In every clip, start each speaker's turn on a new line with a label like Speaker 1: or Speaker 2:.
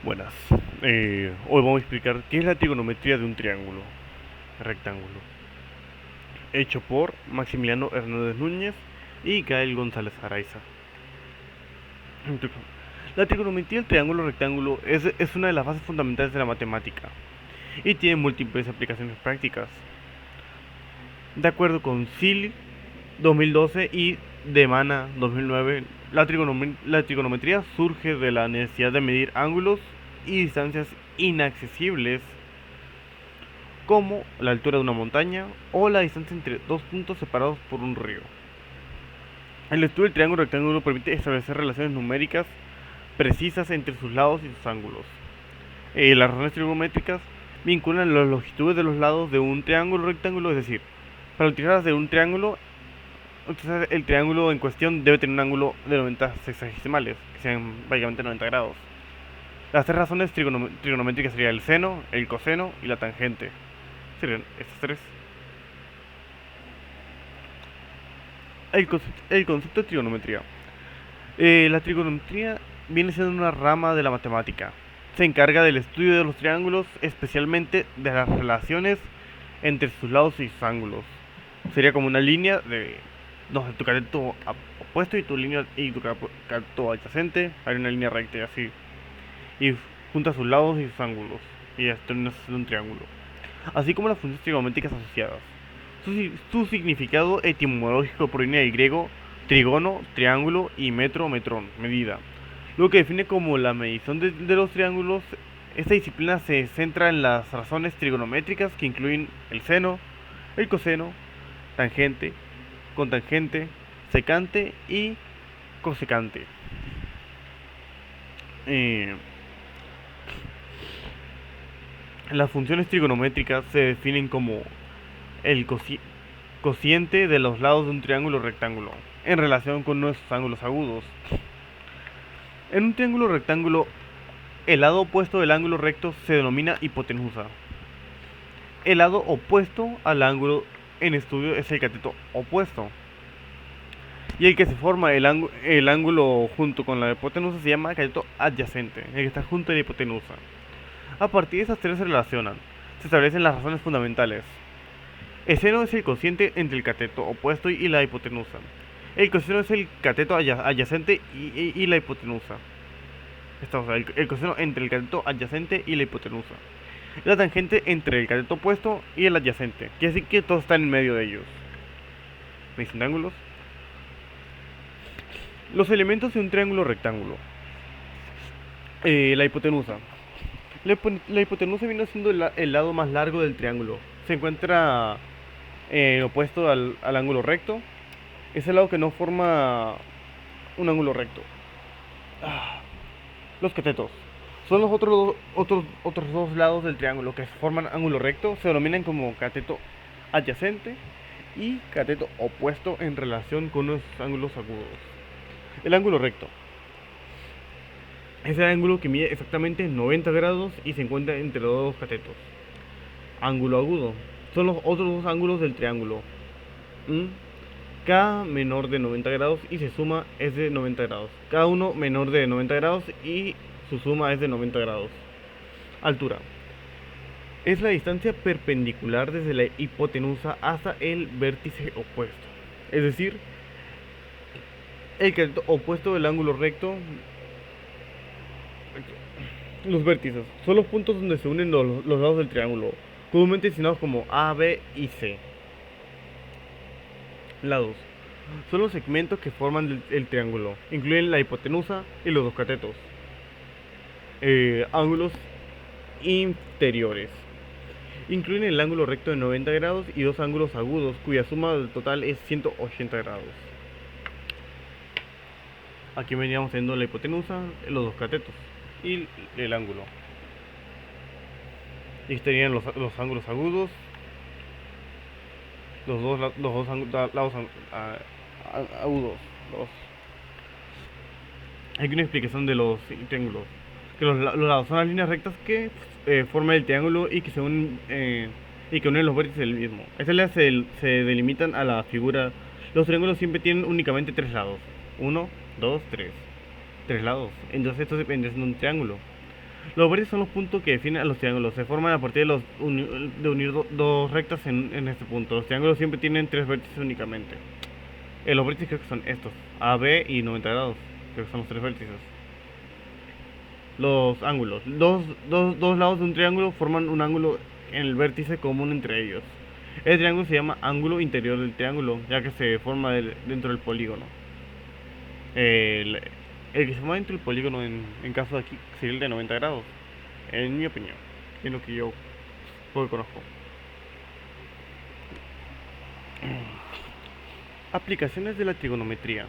Speaker 1: Buenas. Hoy vamos a explicar qué es la trigonometría de un triángulo rectángulo, hecho por Maximiliano Hernández Núñez y Gael González Araiza. La trigonometría del triángulo rectángulo es una de las bases fundamentales de la matemática y tiene múltiples aplicaciones prácticas. De acuerdo con Sil 2012 y Demana 2009, la trigonometría surge de la necesidad de medir ángulos y distancias inaccesibles como la altura de una montaña o la distancia entre dos puntos separados por un río. El estudio del triángulo rectángulo permite establecer relaciones numéricas precisas entre sus lados y sus ángulos. Las razones trigonométricas vinculan las longitudes de los lados de un triángulo rectángulo, es decir, para utilizar de un triángulo, entonces el triángulo en cuestión debe tener un ángulo de 90 sexagesimales, que sean básicamente 90 grados. Las tres razones trigonométricas serían el seno, el coseno y la tangente. Serían estas tres. El concepto de trigonometría. La trigonometría viene siendo una rama de la matemática. Se encarga del estudio de los triángulos, especialmente de las relaciones entre sus lados y sus ángulos. Sería como una línea de donde tu cateto opuesto y tu cateto adyacente. Hay una línea recta y así. Y junta sus lados y sus ángulos. Y esto es un triángulo. Así como las funciones trigonométricas asociadas. Su significado etimológico proviene del griego trigono, triángulo y metro, metrón, medida, lo que define como la medición de los triángulos. Esta disciplina se centra en las razones trigonométricas que incluyen el seno, el coseno, tangente, cotangente, secante y cosecante. Las funciones trigonométricas se definen como el cociente de los lados de un triángulo rectángulo en relación con nuestros ángulos agudos. En un triángulo rectángulo, el lado opuesto del ángulo recto se denomina hipotenusa. El lado opuesto al ángulo en estudio es el cateto opuesto. Y el que se forma el ángulo junto con la hipotenusa se llama cateto adyacente, el que está junto a la hipotenusa. A partir de esas tres se relacionan, se establecen las razones fundamentales. El seno es el cociente entre el cateto opuesto y la hipotenusa. El coseno es el cateto adyacente y la hipotenusa. El coseno entre el cateto adyacente y la hipotenusa. La tangente entre el cateto opuesto y el adyacente. Quiere decir que todos están en medio de ellos. ¿Mis ángulos? Los elementos de un triángulo rectángulo. La hipotenusa. La hipotenusa viene siendo el lado más largo del triángulo. Se encuentra opuesto al ángulo recto. Es el lado que no forma un ángulo recto. Los catetos son los otros dos lados del triángulo que forman ángulo recto. Se denominan como cateto adyacente y cateto opuesto en relación con los ángulos agudos. El ángulo recto es el ángulo que mide exactamente 90 grados y se encuentra entre los dos catetos. Ángulo agudo son los otros dos ángulos del triángulo. Cada menor de 90 grados y su suma es de 90 grados. Cada uno menor de 90 grados y su suma es de 90 grados. Altura es la distancia perpendicular desde la hipotenusa hasta el vértice opuesto. Es decir, el cateto opuesto del ángulo recto. Los vértices son los puntos donde se unen los lados del triángulo, comúnmente designados como A, B y C. Lados son los segmentos que forman el triángulo, incluyen la hipotenusa y los dos catetos. Ángulos interiores incluyen el ángulo recto de 90 grados y dos ángulos agudos cuya suma total es 180 grados. Aquí veníamos teniendo la hipotenusa, los dos catetos y el ángulo. Y estarían los ángulos agudos, los dos lados agudos. Hay una explicación de los triángulos. Que los lados son las líneas rectas que forman el triángulo y que se unen y que unen los vértices del mismo. Estas líneas se delimitan a la figura. Los triángulos siempre tienen únicamente tres lados. 1, 2, 3. Tres lados. Entonces esto depende de un triángulo. Los vértices son los puntos que definen a los triángulos. Se forman a partir de, de unir dos rectas en este punto. Los triángulos siempre tienen tres vértices únicamente. Los vértices creo que son estos, A, B y 90 grados. Creo que son los tres vértices. Los ángulos. Dos lados de un triángulo forman un ángulo en el vértice común entre ellos. El triángulo se llama ángulo interior del triángulo, ya que se forma dentro del polígono. El, el que se forma dentro del polígono en caso de aquí sería el de 90 grados, en mi opinión, en lo que yo conozco. Aplicaciones de la trigonometría.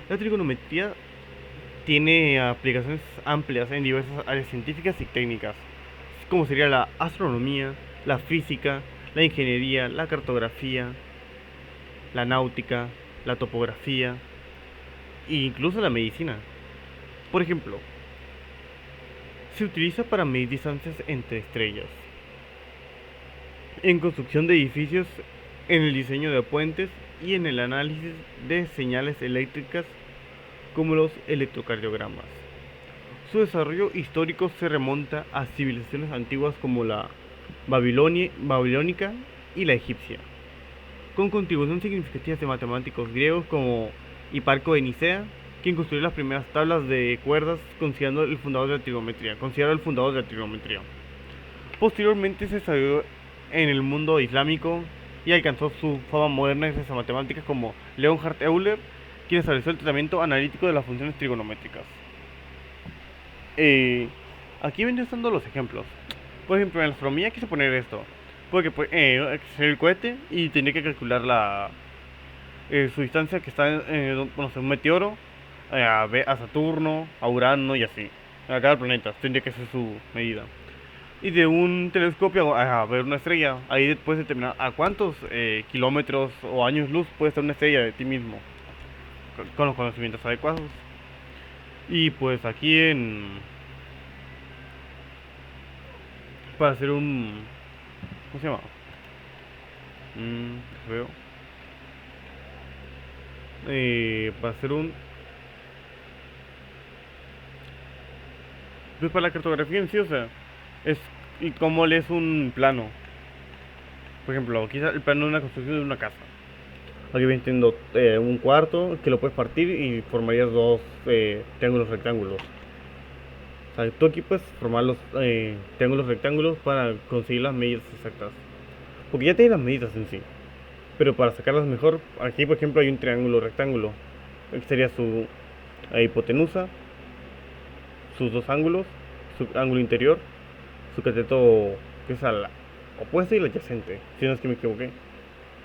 Speaker 1: La trigonometría tiene aplicaciones amplias en diversas áreas científicas y técnicas, como sería la astronomía, la física, la ingeniería, la cartografía, la náutica, la topografía e incluso la medicina. Por ejemplo, se utiliza para medir distancias entre estrellas, en construcción de edificios, en el diseño de puentes y en el análisis de señales eléctricas como los electrocardiogramas. Su desarrollo histórico se remonta a civilizaciones antiguas como la babilónica y la egipcia, con contribuciones significativas de matemáticos griegos como Hiparco de Nicea, quien construyó las primeras tablas de cuerdas, considerado el fundador de la trigonometría. Posteriormente se desarrolló en el mundo islámico y alcanzó su fama moderna gracias a matemáticas como Leonhard Euler, quien estableció el tratamiento analítico de las funciones trigonométricas. Aquí vendrían siendo los ejemplos. Por ejemplo, en la astronomía quise poner esto, porque pues, el cohete y tenía que calcular su distancia que está en un meteoro a Saturno, a Urano y así. A cada planeta tendría que ser su medida. Y de un telescopio a ver una estrella, ahí puedes determinar a cuántos kilómetros o años luz puede estar una estrella de ti mismo, con los conocimientos adecuados. Y pues aquí para hacer un... ¿Cómo se llama? Veo. Para hacer un... Pues para la cartografía en sí, o sea, es y cómo lees un plano. Por ejemplo, aquí está el plano de una construcción de una casa. Aquí viene teniendo un cuarto que lo puedes partir y formarías dos triángulos rectángulos. O sea, tú aquí puedes formar los triángulos rectángulos para conseguir las medidas exactas. Porque ya tienes las medidas en sí. Pero para sacarlas mejor, aquí por ejemplo hay un triángulo rectángulo. Aquí sería su hipotenusa, sus dos ángulos, su ángulo interior, su cateto que es al opuesto y el adyacente. Si no es que me equivoqué.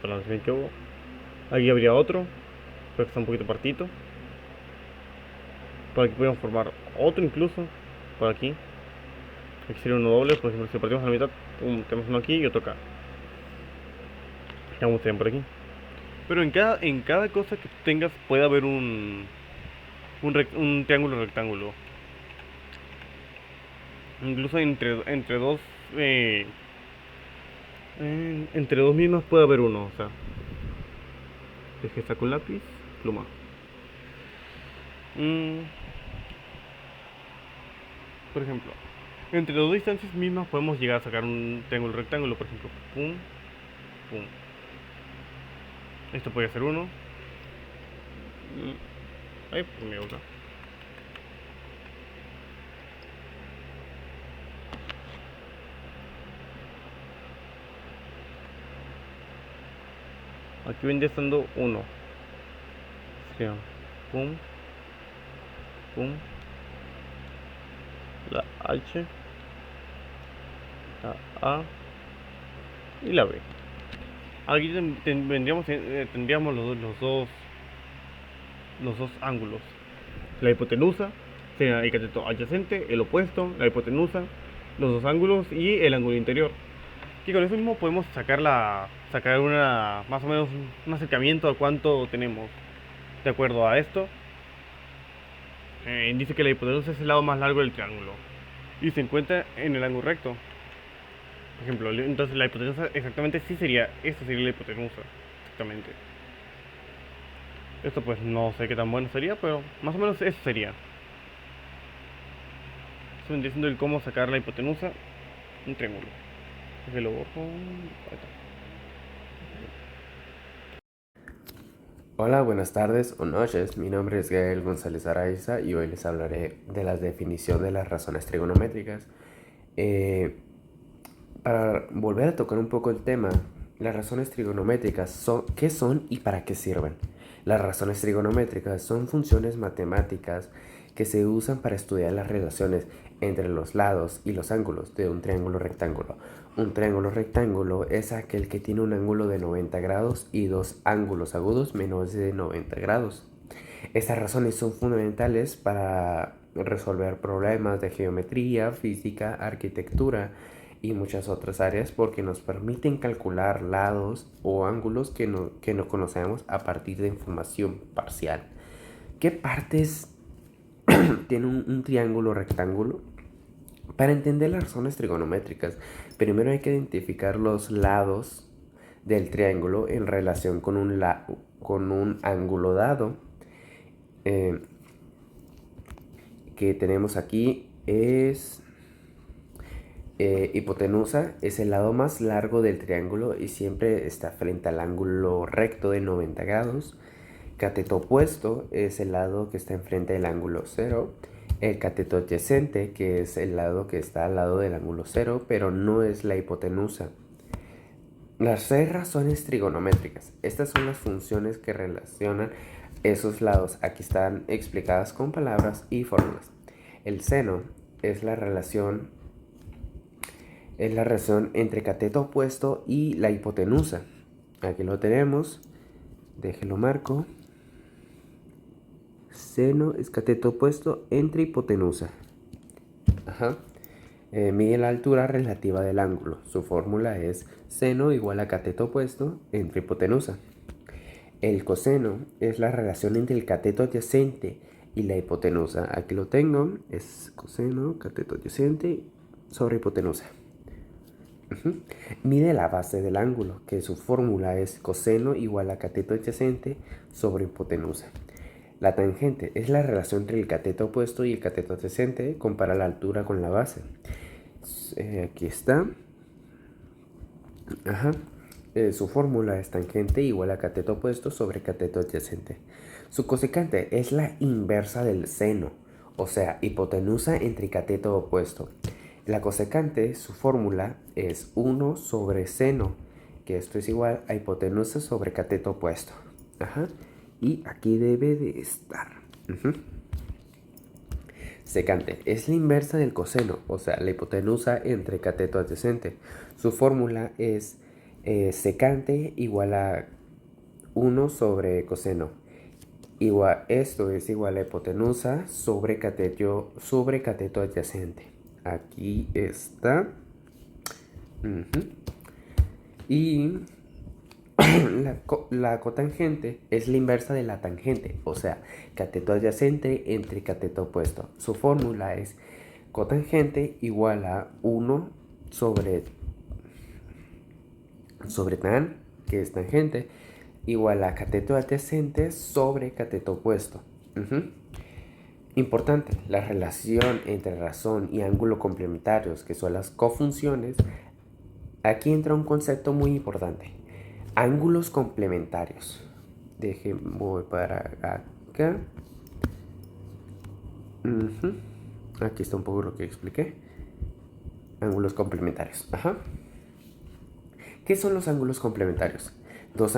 Speaker 1: Perdón, si me equivoco. Aquí habría otro, pero que está un poquito partito. Por aquí podemos formar otro incluso. Por aquí. Aquí sería uno doble, por ejemplo, si partimos a la mitad, tenemos uno aquí y otro acá. Vamos bien por aquí. Pero en cada cosa que tengas puede haber un triángulo rectángulo. Incluso entre dos entre dos mismas puede haber uno, o sea. Deje saco un lápiz, pluma. Por ejemplo, entre dos distancias mismas podemos llegar a sacar un triángulo rectángulo, por ejemplo. Pum, pum. Esto puede ser uno. Ay, pues me gusta. Aquí vendría estando uno. O sea, pum, pum. La H, la A y la B. Aquí tendríamos los dos ángulos. La hipotenusa, sería el cateto adyacente, el opuesto, la hipotenusa, los dos ángulos y el ángulo interior. Y con eso mismo podemos sacar más o menos un acercamiento a cuánto tenemos. De acuerdo a esto, dice que la hipotenusa es el lado más largo del triángulo y se encuentra en el ángulo recto. Por ejemplo, entonces la hipotenusa exactamente esta sería la hipotenusa, exactamente. Esto pues no sé qué tan bueno sería, pero más o menos eso sería. Se vendría siendo el cómo sacar la hipotenusa, un triángulo. Que lo borro. Ahí está.
Speaker 2: Hola, buenas tardes o noches. Mi nombre es Gael González Araiza y hoy les hablaré de la definición de las razones trigonométricas. Eh, para volver a tocar un poco el tema, las razones trigonométricas son ¿qué son y para qué sirven? Las razones trigonométricas son funciones matemáticas que se usan para estudiar las relaciones entre los lados y los ángulos de un triángulo rectángulo. Un triángulo rectángulo es aquel que tiene un ángulo de 90 grados y dos ángulos agudos menores de 90 grados. Estas razones son fundamentales para resolver problemas de geometría, física, arquitectura y muchas otras áreas porque nos permiten calcular lados o ángulos que no conocemos a partir de información parcial. ¿Qué partes tiene un triángulo rectángulo? Para entender las razones trigonométricas, primero hay que identificar los lados del triángulo en relación con con un ángulo dado. Que tenemos aquí es hipotenusa, es el lado más largo del triángulo y siempre está frente al ángulo recto de 90 grados. Cateto opuesto es el lado que está enfrente del ángulo cero. El cateto adyacente, que es el lado que está al lado del ángulo cero, pero no es la hipotenusa. Las 6 razones trigonométricas. Estas son las funciones que relacionan esos lados. Aquí están explicadas con palabras y fórmulas. El seno es la relación entre cateto opuesto y la hipotenusa. Aquí lo tenemos. Déjenlo marco. Seno es cateto opuesto entre hipotenusa. Ajá. Mide la altura relativa del ángulo. Su fórmula es seno igual a cateto opuesto entre hipotenusa. El coseno es la relación entre el cateto adyacente y la hipotenusa. Aquí lo tengo. Es coseno, cateto adyacente sobre hipotenusa. Mide la base del ángulo, que su fórmula es coseno igual a cateto adyacente sobre hipotenusa. La tangente es la relación entre el cateto opuesto y el cateto adyacente. Compara la altura con la base. Aquí está. Ajá. Su fórmula es tangente igual a cateto opuesto sobre cateto adyacente. Su cosecante es la inversa del seno, o sea, hipotenusa entre cateto opuesto. La cosecante, su fórmula es 1 sobre seno, que esto es igual a hipotenusa sobre cateto opuesto. Ajá. Y aquí debe de estar. Secante es la inversa del coseno, o sea, la hipotenusa entre cateto adyacente. Su fórmula es secante igual a 1 sobre coseno. Esto es igual a hipotenusa sobre cateto adyacente. Aquí está. Y la cotangente es la inversa de la tangente, o sea, cateto adyacente entre cateto opuesto. Su fórmula es cotangente igual a 1 sobre tan, que es tangente, igual a cateto adyacente sobre cateto opuesto. Importante, la relación entre razón y ángulo complementarios, que son las cofunciones. Aquí entra un concepto muy importante. Ángulos complementarios. Voy para acá. Aquí está un poco lo que expliqué. Ángulos complementarios. Ajá. ¿Qué son los ángulos complementarios? Dos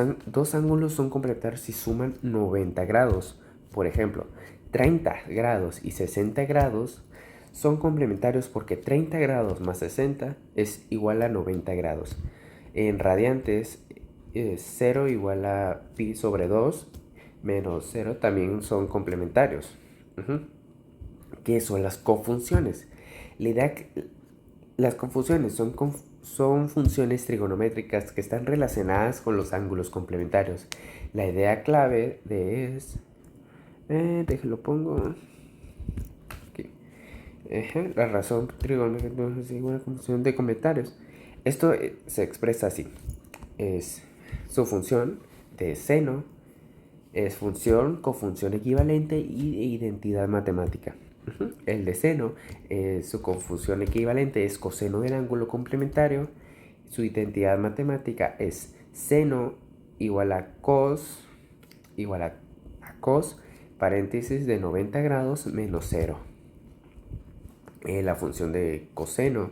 Speaker 2: ángulos son complementarios si suman 90 grados. Por ejemplo, 30 grados y 60 grados son complementarios porque 30 grados más 60 es igual a 90 grados. En radiantes, 0 igual a pi sobre 2 menos 0 también son complementarios. ¿Qué son las cofunciones? La idea las confusiones son funciones trigonométricas que están relacionadas con los ángulos complementarios. La idea clave de es... déjalo pongo... Aquí. La razón trigonométrica es una función de complementarios. Esto se expresa así. Es su función de seno Es función, cofunción equivalente y identidad matemática. El de seno, su confusión equivalente es coseno del ángulo complementario. Su identidad matemática es seno igual a cos, paréntesis de 90 grados menos 0. La función de coseno,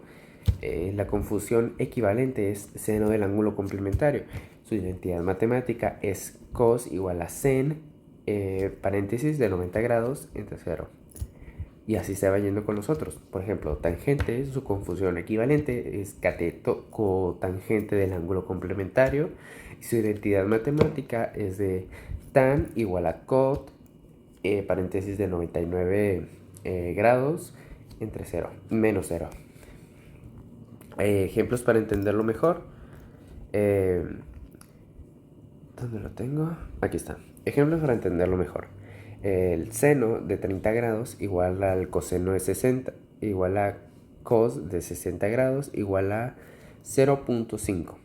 Speaker 2: la confusión equivalente es seno del ángulo complementario. Su identidad matemática es cos igual a sen, paréntesis de 90 grados entre 0. Y así se va yendo con los otros. Por ejemplo, tangente, su confusión equivalente es cateto cotangente del ángulo complementario. Y su identidad matemática es de tan igual a cot, paréntesis de 99 grados entre 0, menos 0. Ejemplos para entenderlo mejor. ¿Dónde lo tengo? Aquí está. Ejemplos para entenderlo mejor. El seno de 30 grados igual al coseno de 60, igual a cos de 60 grados igual a 0.5.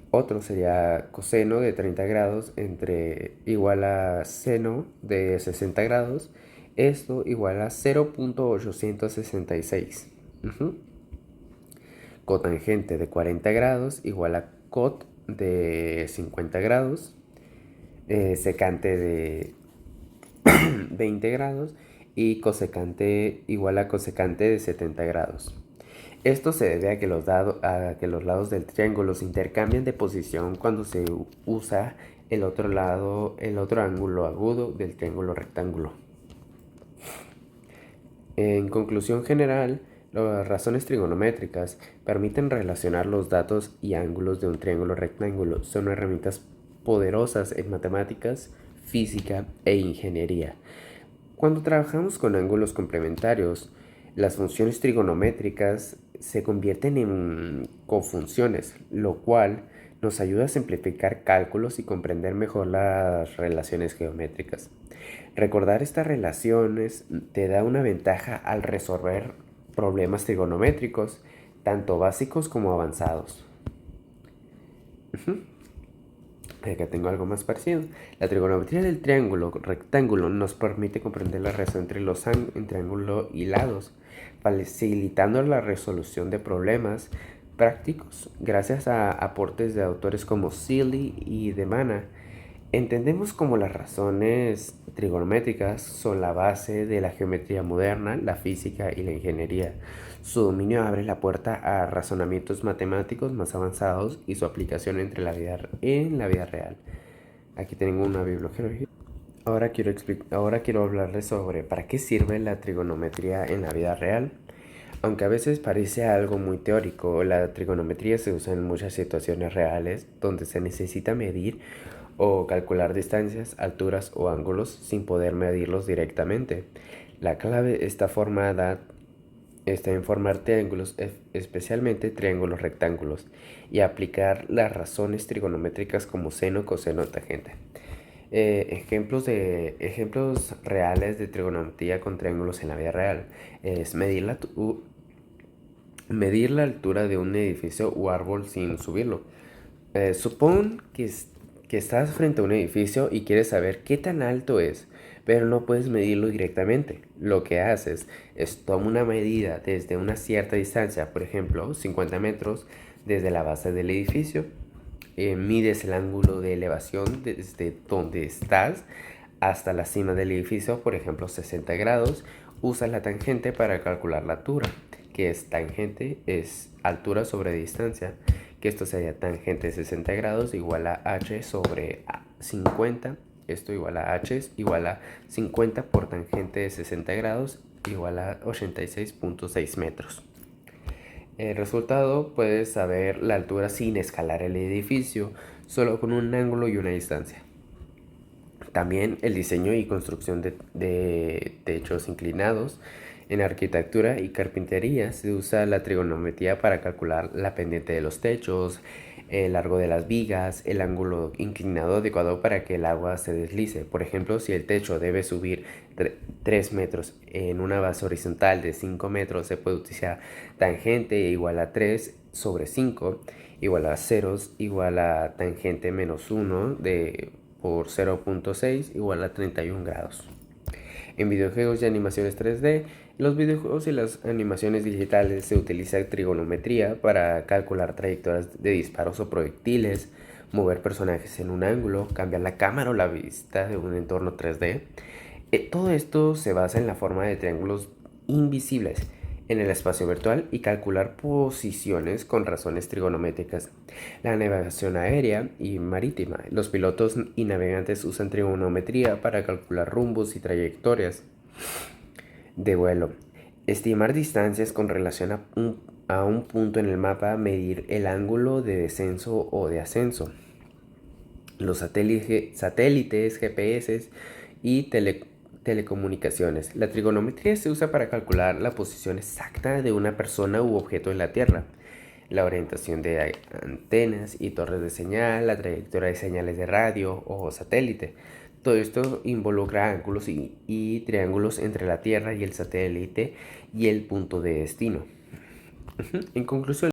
Speaker 2: Otro sería coseno de 30 grados igual a seno de 60 grados. Esto igual a 0.866. Cotangente de 40 grados igual a cot de 50 grados. Secante de 20 grados y cosecante igual a cosecante de 70 grados. Esto se debe a que los lados del triángulo se intercambian de posición cuando se usa el otro ángulo agudo del triángulo rectángulo. En conclusión general, las razones trigonométricas permiten relacionar los datos y ángulos de un triángulo rectángulo. Son herramientas poderosas en matemáticas, física e ingeniería. Cuando trabajamos con ángulos complementarios, las funciones trigonométricas se convierten en cofunciones, lo cual nos ayuda a simplificar cálculos y comprender mejor las relaciones geométricas. Recordar estas relaciones te da una ventaja al resolver problemas trigonométricos, tanto básicos como avanzados. Acá tengo algo más parecido. La trigonometría del triángulo rectángulo nos permite comprender la relación entre ángulo y lados, facilitando la resolución de problemas prácticos gracias a aportes de autores como Seeley y de Mana. Entendemos cómo las razones trigonométricas son la base de la geometría moderna, la física y la ingeniería. Su dominio abre la puerta a razonamientos matemáticos más avanzados y su aplicación en la vida real. Aquí tengo una bibliografía. Ahora quiero hablarles sobre para qué sirve la trigonometría en la vida real. Aunque a veces parece algo muy teórico, la trigonometría se usa en muchas situaciones reales donde se necesita medir o calcular distancias, alturas o ángulos sin poder medirlos directamente. La clave está en formar triángulos, especialmente triángulos rectángulos, y aplicar las razones trigonométricas como seno, coseno, tangente. Ejemplos reales de trigonometría con triángulos en la vida real es medir la altura de un edificio o árbol sin subirlo. Supón que estás frente a un edificio y quieres saber qué tan alto es, pero no puedes medirlo directamente. Lo que haces es tomar una medida desde una cierta distancia, por ejemplo, 50 metros desde la base del edificio. Mides el ángulo de elevación desde donde estás hasta la cima del edificio, por ejemplo, 60 grados. Usas la tangente para calcular la altura, que es tangente, es altura sobre distancia, que esto sería tangente de 60 grados igual a h sobre 50. Esto igual a h es igual a 50 por tangente de 60 grados igual a 86.6 metros. El resultado, puedes saber la altura sin escalar el edificio, solo con un ángulo y una distancia. También el diseño y construcción de techos inclinados. En arquitectura y carpintería se usa la trigonometría para calcular la pendiente de los techos, el largo de las vigas, el ángulo inclinado adecuado para que el agua se deslice. Por ejemplo, si el techo debe subir 3 metros en una base horizontal de 5 metros, se puede utilizar tangente igual a 3 sobre 5 igual a ceros igual a tangente menos 1 de por 0.6 igual a 31 grados. En videojuegos y animaciones 3D, en los videojuegos y las animaciones digitales se utiliza trigonometría para calcular trayectorias de disparos o proyectiles, mover personajes en un ángulo, cambiar la cámara o la vista de un entorno 3D. Todo esto se basa en la forma de triángulos invisibles en el espacio virtual y calcular posiciones con razones trigonométricas. La navegación aérea y marítima. Los pilotos y navegantes usan trigonometría para calcular rumbos y trayectorias de vuelo. Estimar distancias con relación a un punto en el mapa, medir el ángulo de descenso o de ascenso. Los satélites, GPS y telecomunicaciones. La trigonometría se usa para calcular la posición exacta de una persona u objeto en la Tierra, la orientación de antenas y torres de señal, la trayectoria de señales de radio o satélite. Todo esto involucra ángulos y triángulos entre la Tierra y el satélite y el punto de destino. En conclusión,